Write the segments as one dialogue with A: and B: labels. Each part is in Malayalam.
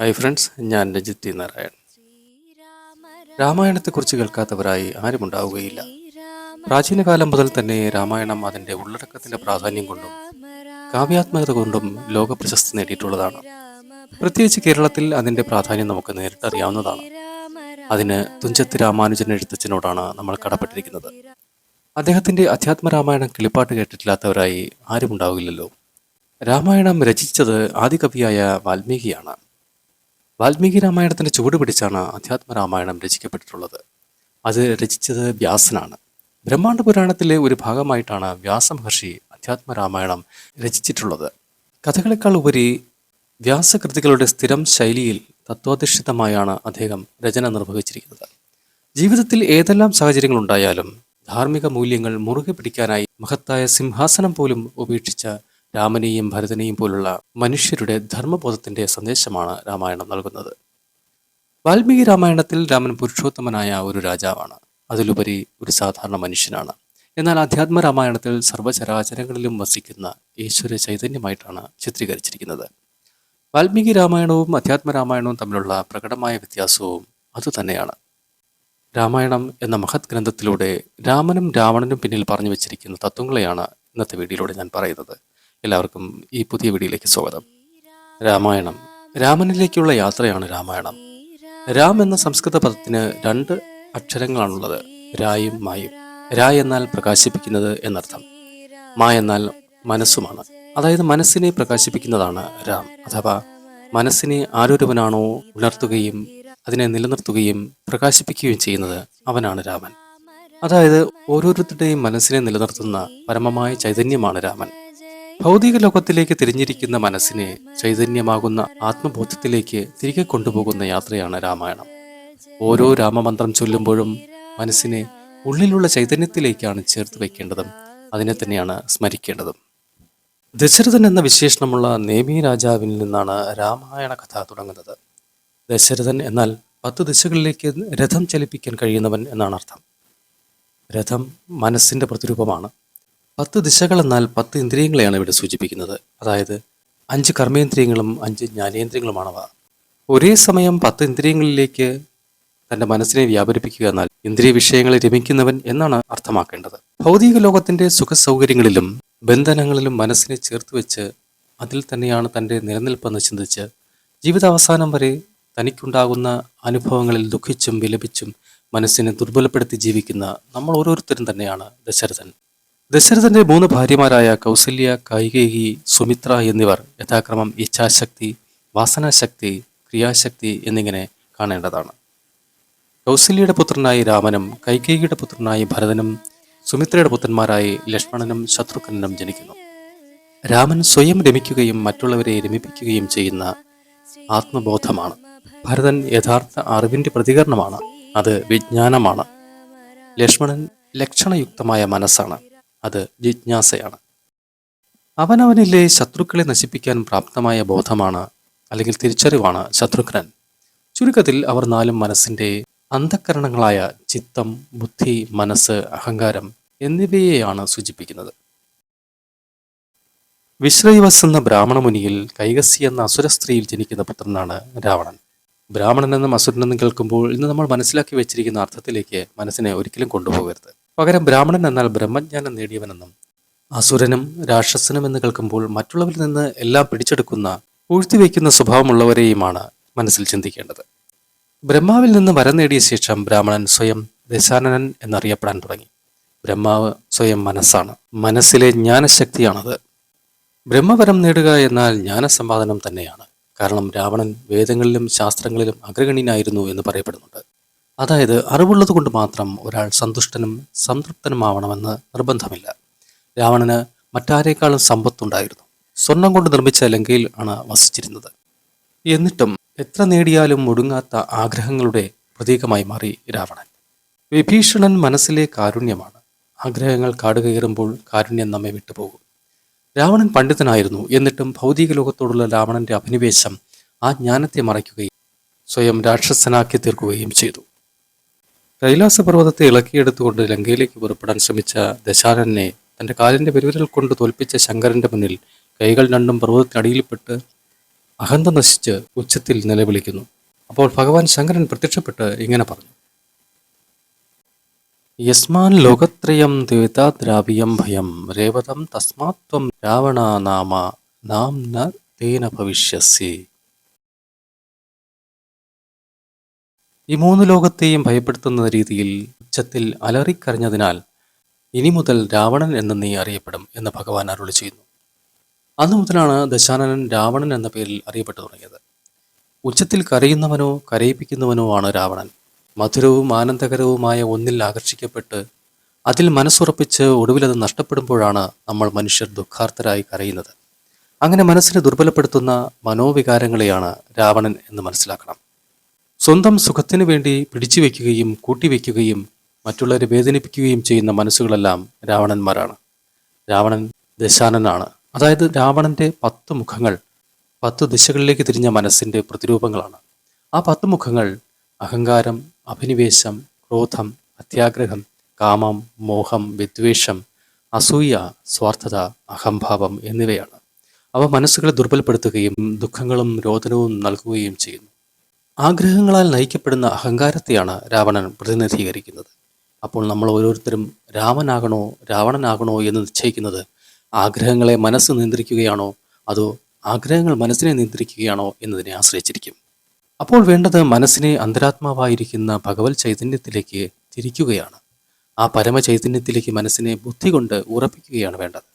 A: ഹായ് ഫ്രണ്ട്സ്, ഞാൻ രജിത് ടി നാരായൺ. രാമായണത്തെക്കുറിച്ച് കേൾക്കാത്തവരായി ആരുമുണ്ടാവുകയില്ല. പ്രാചീന കാലം മുതൽ തന്നെ രാമായണം അതിൻ്റെ ഉള്ളടക്കത്തിൻ്റെ പ്രാധാന്യം കൊണ്ടും കാവ്യാത്മകത കൊണ്ടും ലോക പ്രശസ്തി നേടിയിട്ടുള്ളതാണ്. പ്രത്യേകിച്ച് കേരളത്തിൽ അതിൻ്റെ പ്രാധാന്യം നമുക്ക് നേരിട്ടറിയാവുന്നതാണ്. അതിന് തുഞ്ചത്ത് രാമാനുജൻ എഴുത്തച്ഛനോടാണ് നമ്മൾ കടപ്പെട്ടിരിക്കുന്നത്. അദ്ദേഹത്തിൻ്റെ അധ്യാത്മരാമായണം കിളിപ്പാട്ട് കേട്ടിട്ടില്ലാത്തവരായി ആരുമുണ്ടാവില്ലല്ലോ. രാമായണം രചിച്ചത് ആദികവിയായ വാൽമീകിയാണ്. വാൽമീകി രാമായണത്തിന്റെ ചുവട് പിടിച്ചാണ് അധ്യാത്മരാമായണം രചിക്കപ്പെട്ടിട്ടുള്ളത്. അത് രചിച്ചത് വ്യാസനാണ്. ബ്രഹ്മാണ്ഡ പുരാണത്തിലെ ഒരു ഭാഗമായിട്ടാണ് വ്യാസമഹർഷി അധ്യാത്മരാമായണം രചിച്ചിട്ടുള്ളത്. കഥകളെക്കാൾ ഉപരി വ്യാസകൃതികളുടെ സ്ഥിരം ശൈലിയിൽ തത്വാധിഷ്ഠിതമായാണ് അദ്ദേഹം രചന നിർവഹിച്ചിരിക്കുന്നത്. ജീവിതത്തിൽ ഏതെല്ലാം സാഹചര്യങ്ങളുണ്ടായാലും ധാർമ്മിക മൂല്യങ്ങൾ മുറുകെ പിടിക്കാനായി മഹത്തായ സിംഹാസനം പോലും ഉപേക്ഷിച്ച രാമനെയും ഭരതനെയും പോലുള്ള മനുഷ്യരുടെ ധർമ്മബോധത്തിന്റെ സന്ദേശമാണ് രാമായണം നൽകുന്നത്. വാൽമീകി രാമായണത്തിൽ രാമൻ പുരുഷോത്തമനായ ഒരു രാജാവാണ്, അതിലുപരി ഒരു സാധാരണ മനുഷ്യനാണ്. എന്നാൽ അധ്യാത്മ രാമായണത്തിൽ സർവ്വചരാചരങ്ങളിലും വസിക്കുന്ന ഈശ്വര ചൈതന്യമായിട്ടാണ് ചിത്രീകരിച്ചിരിക്കുന്നത്. വാൽമീകി രാമായണവും അധ്യാത്മ രാമായണവും തമ്മിലുള്ള പ്രകടമായ വ്യത്യാസവും അതുതന്നെയാണ്. രാമായണം എന്ന മഹത് ഗ്രന്ഥത്തിലൂടെ രാമനും രാവണനും പിന്നിൽ പറഞ്ഞു വെച്ചിരിക്കുന്ന തത്വങ്ങളെയാണ് ഇന്നത്തെ വീഡിയോയിലൂടെ ഞാൻ പറയുന്നത്. എല്ലാവർക്കും ഈ പുതിയ വീഡിയോയിലേക്ക് സ്വാഗതം. രാമായണം, രാമനിലേക്കുള്ള യാത്രയാണ് രാമായണം. രാം എന്ന സംസ്കൃത പദത്തിന് 2 അക്ഷരങ്ങളാണുള്ളത്, രായും മായും. രാ എന്നാൽ പ്രകാശിപ്പിക്കുന്നത് എന്നർത്ഥം, മാ എന്നാൽ മനസ്സുമാണ്. അതായത് മനസ്സിനെ പ്രകാശിപ്പിക്കുന്നതാണ് രാം. അഥവാ മനസ്സിനെ ആരൊരുവനാണോ ഉണർത്തുകയും അതിനെ നിലനിർത്തുകയും പ്രകാശിപ്പിക്കുകയും ചെയ്യുന്നത് അവനാണ് രാമൻ. അതായത് ഓരോരുത്തരുടെയും മനസ്സിനെ നിലനിർത്തുന്ന പരമമായ ചൈതന്യമാണ് രാമൻ. ഭൗതിക ലോകത്തിലേക്ക് തിരിഞ്ഞിരിക്കുന്ന മനസ്സിനെ ചൈതന്യമാകുന്ന ആത്മബോധത്തിലേക്ക് തിരികെ കൊണ്ടുപോകുന്ന യാത്രയാണ് രാമായണം. ഓരോ രാമമന്ത്രം ചൊല്ലുമ്പോഴും മനസ്സിനെ ഉള്ളിലുള്ള ചൈതന്യത്തിലേക്കാണ് ചേർത്ത് വയ്ക്കേണ്ടതും അതിനെ തന്നെയാണ് സ്മരിക്കേണ്ടതും. ദശരഥൻ എന്ന വിശേഷണമുള്ള നേമി രാജാവിൽ നിന്നാണ് രാമായണ കഥ തുടങ്ങുന്നത്. ദശരഥൻ എന്നാൽ 10 ദിശകളിലേക്ക് രഥം ചലിപ്പിക്കാൻ കഴിയുന്നവൻ എന്നാണ് അർത്ഥം. രഥം മനസ്സിന്റെ പ്രതിരൂപമാണ്. 10 ദിശകൾ എന്നാൽ 10 ഇന്ദ്രിയങ്ങളെയാണ് ഇവിടെ സൂചിപ്പിക്കുന്നത്. അതായത് 5 കർമ്മേന്ദ്രിയങ്ങളും 5 ജ്ഞാനേന്ദ്രിയങ്ങളുമാണവ. ഒരേ സമയം 10 ഇന്ദ്രിയങ്ങളിലേക്ക് തന്റെ മനസ്സിനെ വ്യാപരിപ്പിക്കുക എന്നാൽ ഇന്ദ്രിയ വിഷയങ്ങളെ രമിക്കുന്നവൻ എന്നാണ് അർത്ഥമാക്കേണ്ടത്. ഭൗതിക ലോകത്തിന്റെ സുഖസൗകര്യങ്ങളിലും ബന്ധനങ്ങളിലും മനസ്സിനെ ചേർത്ത് വെച്ച് അതിൽ തന്നെയാണ് തന്റെ നിലനിൽപ്പെന്ന് ചിന്തിച്ച് ജീവിതാവസാനം വരെ തനിക്കുണ്ടാകുന്ന അനുഭവങ്ങളിൽ ദുഃഖിച്ചും വിലപിച്ചും മനസ്സിനെ ദുർബലപ്പെടുത്തി ജീവിക്കുന്ന നമ്മൾ ഓരോരുത്തരും തന്നെയാണ് ദശരഥൻ. ദശരഥന്റെ 3 ഭാര്യമാരായ കൗസല്യ, കൈകേയി, സുമിത്ര എന്നിവർ യഥാക്രമം ഇച്ഛാശക്തി, വാസനാശക്തി, ക്രിയാശക്തി എന്നിങ്ങനെ കാണേണ്ടതാണ്. കൗസല്യയുടെ പുത്രനായി രാമനും കൈകേയിയുടെ പുത്രനായി ഭരതനും സുമിത്രയുടെ പുത്രന്മാരായി ലക്ഷ്മണനും ശത്രുഘ്നനും ജനിക്കുന്നു. രാമൻ സ്വയം രമിക്കുകയും മറ്റുള്ളവരെ രമിപ്പിക്കുകയും ചെയ്യുന്ന ആത്മബോധമാണ്. ഭരതൻ യഥാർത്ഥ അറിവിന്റെ പ്രതികരണമാണ്, അത് വിജ്ഞാനമാണ്. ലക്ഷ്മണൻ ലക്ഷണയുക്തമായ മനസ്സാണ്, അത് ജിജ്ഞാസയാണ്. അവനവനിലെ ശത്രുക്കളെ നശിപ്പിക്കാൻ പ്രാപ്തമായ ബോധമാണ് അല്ലെങ്കിൽ തിരിച്ചറിവാണ് ശത്രുഘ്നൻ. ചുരുക്കത്തിൽ അവർ 4 മനസ്സിന്റെ അന്ധക്കരണങ്ങളായ ചിത്തം, ബുദ്ധി, മനസ്സ്, അഹങ്കാരം എന്നിവയെയാണ് സൂചിപ്പിക്കുന്നത്. വിശ്രൈവസ് എന്ന ബ്രാഹ്മണ മുനിയിൽ കൈകസി എന്ന അസുര സ്ത്രീയിൽ ജനിക്കുന്ന പുത്രനാണ് രാവണൻ. ബ്രാഹ്മണൻ എന്നും അസുരനെന്നും കേൾക്കുമ്പോൾ ഇന്ന് നമ്മൾ മനസ്സിലാക്കി വെച്ചിരിക്കുന്ന അർത്ഥത്തിലേക്ക് മനസ്സിനെ ഒരിക്കലും കൊണ്ടുപോകരുത്. പകരം ബ്രാഹ്മണൻ എന്നാൽ ബ്രഹ്മജ്ഞാനം നേടിയവനെന്നും അസുരനും രാക്ഷസനും എന്ന് കേൾക്കുമ്പോൾ മറ്റുള്ളവരിൽ നിന്ന് എല്ലാം പിടിച്ചെടുക്കുന്ന പൂഴ്ത്തിവെക്കുന്ന സ്വഭാവമുള്ളവരെയുമാണ് മനസ്സിൽ ചിന്തിക്കേണ്ടത്. ബ്രഹ്മാവിൽ നിന്ന് വരം നേടിയ ശേഷം ബ്രാഹ്മണൻ സ്വയം ദശാനനൻ എന്നറിയപ്പെടാൻ തുടങ്ങി. ബ്രഹ്മാവ് സ്വയം മനസ്സാണ്, മനസ്സിലെ ജ്ഞാനശക്തിയാണത്. ബ്രഹ്മവരം നേടുക എന്നാൽ ജ്ഞാനസമ്പാദനം തന്നെയാണ്. കാരണം രാവണൻ വേദങ്ങളിലും ശാസ്ത്രങ്ങളിലും അഗ്രഗണ്യനായിരുന്നു എന്ന് പറയപ്പെടുന്നുണ്ട്. അതായത് അറിവുള്ളത് കൊണ്ട് മാത്രം ഒരാൾ സന്തുഷ്ടനും സംതൃപ്തനുമാവണമെന്ന് നിർബന്ധമില്ല. രാവണന് മറ്റാരേക്കാളും സമ്പത്തുണ്ടായിരുന്നു. സ്വർണം കൊണ്ട് നിർമ്മിച്ച ലങ്കയിൽ ആണ് വസിച്ചിരുന്നത്. എന്നിട്ടും എത്ര നേടിയാലും ഒടുങ്ങാത്ത ആഗ്രഹങ്ങളുടെ പ്രതീകമായി മാറി രാവണൻ. വിഭീഷണൻ മനസ്സിലെ കാരുണ്യമാണ്. ആഗ്രഹങ്ങൾ കാടുകയറുമ്പോൾ കാരുണ്യം നമ്മെ വിട്ടുപോകും. രാവണൻ പണ്ഡിതനായിരുന്നു. എന്നിട്ടും ഭൗതിക ലോകത്തോടുള്ള രാവണന്റെ അഭിനിവേശം ആ ജ്ഞാനത്തെ മറയ്ക്കുകയും സ്വയം രാക്ഷസനാക്കി തീർക്കുകയും ചെയ്തു. കൈലാസപർവ്വതത്തെ ഇളക്കിയെടുത്തുകൊണ്ട് ലങ്കയിലേക്ക് പുറപ്പെടാൻ ശ്രമിച്ച ദശാനനെ തന്റെ കാലിന്റെ പെരുവിരൽ കൊണ്ട് തോൽപ്പിച്ച ശങ്കരന്റെ മുന്നിൽ കൈകൾ രണ്ടും പർവ്വതത്തിനടിയിൽപ്പെട്ട് അഹന്ത നശിച്ച് ഉച്ചത്തിൽ നിലവിളിക്കുന്നു. അപ്പോൾ ഭഗവാൻ ശങ്കരൻ പ്രത്യക്ഷപ്പെട്ട് ഇങ്ങനെ പറഞ്ഞു: യസ്മാൻ ലോകത്രയം ദ്വൈതാദ്രാവിയം ഭയം രേവതം തസ്മാത്വം രാവണ നാമ നാം ന തേന ഭവിഷ്യസി. ഈ മൂന്ന് ലോകത്തെയും ഭയപ്പെടുത്തുന്ന രീതിയിൽ ഉച്ചത്തിൽ അലറിക്കരഞ്ഞതിനാൽ ഇനി മുതൽ രാവണൻ എന്ന് നീ അറിയപ്പെടും എന്ന് ഭഗവാൻ അരുളി ചെയ്യുന്നു. അന്നു മുതലാണ് ദശാനനൻ രാവണൻ എന്ന പേരിൽ അറിയപ്പെട്ടു തുടങ്ങിയത്. ഉച്ചത്തിൽ കരയുന്നവനോ കരയിപ്പിക്കുന്നവനോ ആണ് രാവണൻ. മധുരവും ആനന്ദകരവുമായ ഒന്നിൽ ആകർഷിക്കപ്പെട്ട് അതിൽ മനസ്സുറപ്പിച്ച് ഒടുവിലത് നഷ്ടപ്പെടുമ്പോഴാണ് നമ്മൾ മനുഷ്യർ ദുഃഖാർത്തരായി കരയുന്നത്. അങ്ങനെ മനസ്സിനെ ദുർബലപ്പെടുത്തുന്ന മനോവികാരങ്ങളെയാണ് രാവണൻ എന്ന് മനസ്സിലാക്കണം. സ്വന്തം സുഖത്തിനു വേണ്ടി പിടിച്ചു വയ്ക്കുകയും കൂട്ടിവെക്കുകയും മറ്റുള്ളവരെ വേദനിപ്പിക്കുകയും ചെയ്യുന്ന മനസ്സുകളെല്ലാം രാവണന്മാരാണ്. രാവണൻ ദശാനനാണ്. അതായത് രാവണന്റെ 10 മുഖങ്ങൾ 10 ദിശകളിലേക്ക് തിരിഞ്ഞ മനസ്സിന്റെ പ്രതിരൂപങ്ങളാണ്. ആ 10 മുഖങ്ങൾ അഹങ്കാരം, അഭിനിവേശം, ക്രോധം, അത്യാഗ്രഹം, കാമം, മോഹം, വിദ്വേഷം, അസൂയ, സ്വാർത്ഥത, അഹംഭാവം എന്നിവയാണ്. അവ മനസ്സുകളെ ദുർബലപ്പെടുത്തുകയും ദുഃഖങ്ങളും രോദനവും നൽകുകയും ചെയ്യുന്നു. ആഗ്രഹങ്ങളാൽ നയിക്കപ്പെടുന്ന അഹങ്കാരത്തെയാണ് രാവണൻ പ്രതിനിധീകരിക്കുന്നത്. അപ്പോൾ നമ്മൾ ഓരോരുത്തരും രാമനാകണോ രാവണനാകണോ എന്ന് നിശ്ചയിക്കുന്നത് ആഗ്രഹങ്ങളെ മനസ്സ് നിയന്ത്രിക്കുകയാണോ അതോ ആഗ്രഹങ്ങൾ മനസ്സിനെ നിയന്ത്രിക്കുകയാണോ എന്നതിനെ ആശ്രയിച്ചിരിക്കും. അപ്പോൾ വേണ്ടത് മനസ്സിനെ അന്തരാത്മാവായിരിക്കുന്ന ഭഗവത് ചൈതന്യത്തിലേക്ക് തിരിക്കുകയാണ്. ആ പരമചൈതന്യത്തിലേക്ക് മനസ്സിനെ ബുദ്ധി കൊണ്ട് ഉറപ്പിക്കുകയാണ് വേണ്ടത്.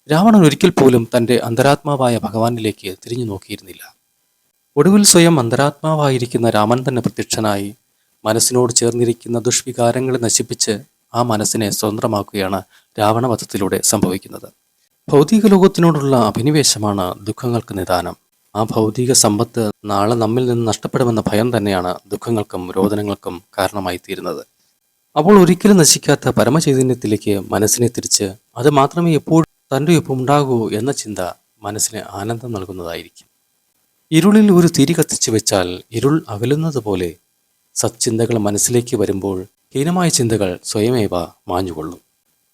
A: രാവണൻ ഒരിക്കൽ പോലും തൻ്റെ അന്തരാത്മാവായ ഭഗവാനിലേക്ക് തിരിഞ്ഞു നോക്കിയിരുന്നില്ല. ഒടുവിൽ സ്വയം അന്തരാത്മാവായിരിക്കുന്ന രാമൻ തന്നെ പ്രത്യക്ഷനായി മനസ്സിനോട് ചേർന്നിരിക്കുന്ന ദുഷ്വികാരങ്ങളെ നശിപ്പിച്ച് ആ മനസ്സിനെ സ്വതന്ത്രമാക്കുകയാണ് രാവണവധത്തിലൂടെ സംഭവിക്കുന്നത്. ഭൗതിക ലോകത്തിനോടുള്ള അഭിനിവേശമാണ് ദുഃഖങ്ങൾക്ക് നിദാനം. ആ ഭൗതിക സമ്പത്ത് നാളെ നമ്മിൽ നിന്ന് നഷ്ടപ്പെടുമെന്ന ഭയം തന്നെയാണ് ദുഃഖങ്ങൾക്കും രോദനങ്ങൾക്കും കാരണമായി തീരുന്നത്. അപ്പോൾ ഒരിക്കലും നശിക്കാത്ത പരമചൈതന്യത്തിലേക്ക് മനസ്സിനെ തിരിച്ച് അത് മാത്രമേ എപ്പോഴും തൻ്റെ ഒപ്പം ഉണ്ടാകൂ എന്ന ചിന്ത മനസ്സിന് ആനന്ദം നൽകുന്നതായിരിക്കും. ഇരുളിൽ ഒരു തിരി കത്തിച്ചു വെച്ചാൽ ഇരുൾ അകലുന്നത് പോലെ സച്ചിന്തകൾ മനസ്സിലേക്ക് വരുമ്പോൾ ഹീനമായ ചിന്തകൾ സ്വയമേവ മാഞ്ഞുകൊള്ളും.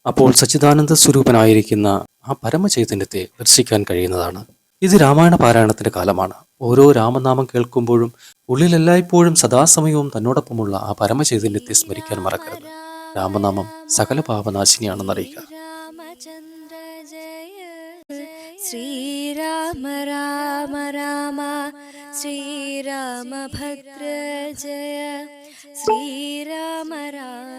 A: അപ്പോൾ സച്ചിദാനന്ദ സ്വരൂപനായിരിക്കുന്ന ആ പരമചൈതന്യത്തെ ദർശിക്കാൻ കഴിയുന്നതാണ്. ഇത് രാമായണ പാരായണത്തിന്റെ കാലമാണ്. ഓരോ രാമനാമം കേൾക്കുമ്പോഴും ഉള്ളിൽ എല്ലായ്പ്പോഴും സദാസമയവും തന്നോടൊപ്പമുള്ള ആ പരമചൈതന്യത്തെ സ്മരിക്കാൻ മറക്കരുത്. രാമനാമം സകല പാപനാശിനിയാണെന്നറിയുക.
B: ശ്രീരാമ രാമ രാമ ശ്രീരാമഭദ്ര ജയ ശ്രീരാമ രാമ